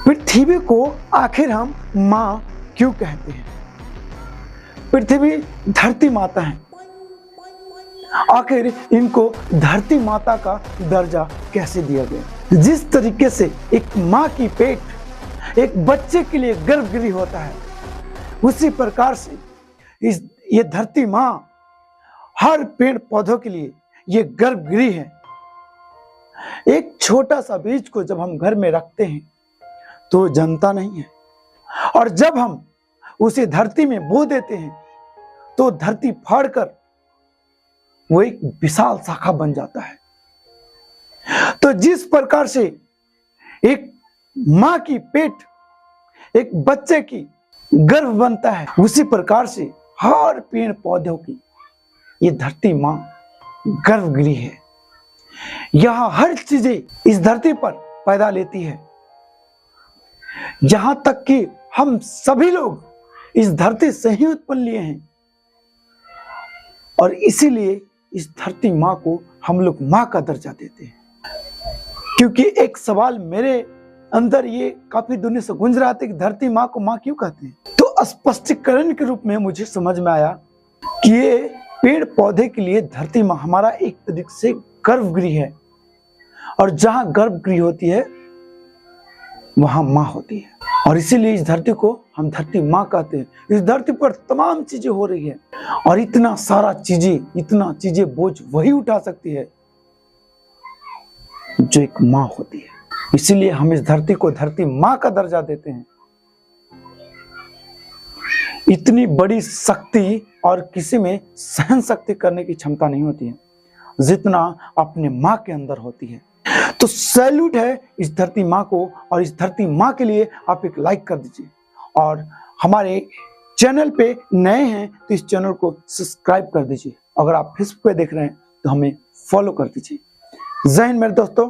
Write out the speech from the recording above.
पृथ्वी को आखिर हम माँ क्यों कहते हैं? पृथ्वी धरती माता है, आखिर इनको धरती माता का दर्जा कैसे दिया गया? जिस तरीके से एक माँ की पेट एक बच्चे के लिए गर्भगृह होता है, उसी प्रकार से ये धरती माँ हर पेड़ पौधों के लिए ये गर्भगृह है। एक छोटा सा बीज को जब हम घर में रखते हैं तो जमता नहीं है, और जब हम उसे धरती में बो देते हैं तो धरती फाड़कर वो एक विशाल शाखा बन जाता है। तो जिस प्रकार से एक माँ की पेट एक बच्चे की गर्भ बनता है, उसी प्रकार से हर पेड़ पौधों की ये धरती माँ गर्भगृह है। यहां हर चीजें इस धरती पर पैदा लेती है, यहां तक कि हम सभी लोग इस धरती से ही उत्पन्न लिए हैं, और इसीलिए इस धरती माँ को हम लोग माँ का दर्जा देते हैं। क्योंकि एक सवाल मेरे अंदर ये काफी दिनों से गूंज रहा था कि धरती माँ को माँ क्यों कहते हैं, तो स्पष्टीकरण के रूप में मुझे समझ में आया कि ये पेड़ पौधे के लिए धरती माँ हमारा एक तरीके से गर्भगृह है, और जहां गर्भगृह होती है वहां माँ होती है, और इसीलिए इस धरती को हम धरती माँ कहते हैं। इस धरती पर तमाम चीजें हो रही है, और इतना चीजें बोझ वही उठा सकती है जो एक माँ होती है। इसीलिए हम इस धरती को धरती माँ का दर्जा देते हैं। इतनी बड़ी शक्ति और किसी में सहन शक्ति करने की क्षमता नहीं होती है जितना अपने माँ के अंदर होती है। तो सैल्यूट है इस धरती माँ को, और इस धरती माँ के लिए आप एक लाइक कर दीजिए, और हमारे चैनल पे नए हैं तो इस चैनल को सब्सक्राइब कर दीजिए। अगर आप फेसबुक पे देख रहे हैं तो हमें फॉलो कर दीजिए। जय हिंद मेरे दोस्तों।